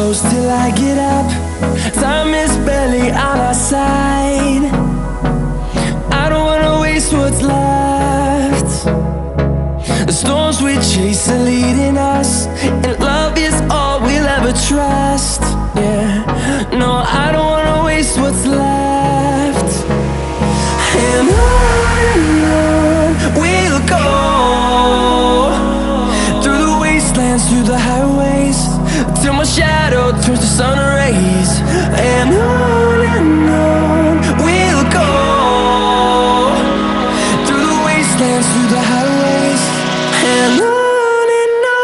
close till I get up. Time is barely on our side. I don't wanna waste what's left. The storms we chase are leading us, and love is all we'll ever trust. Yeah, no, I don't wanna waste what's left. And on we'll go, through the wastelands, through the highways, till my shadow turns to sun rays. And on we'll go, through the wastelands, through the highways, and on we'll go.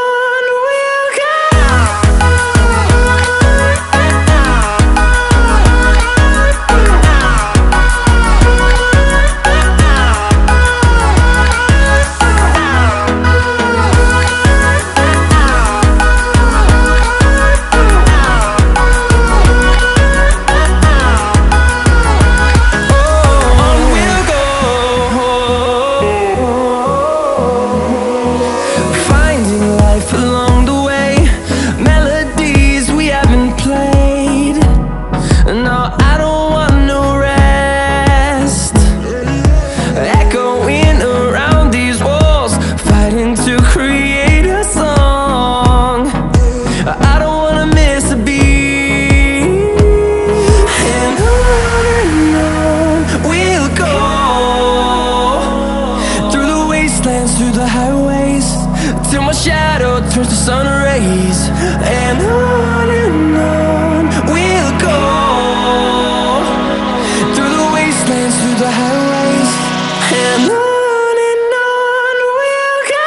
Through the highways, till my shadow turns to sun rays. And on we'll go, through the wastelands, through the highways, and on we'll go.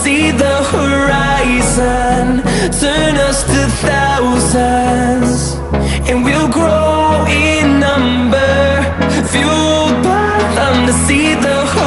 See the horizon turn us to thousands, and we'll grow in number, fueled by them to see the horizon.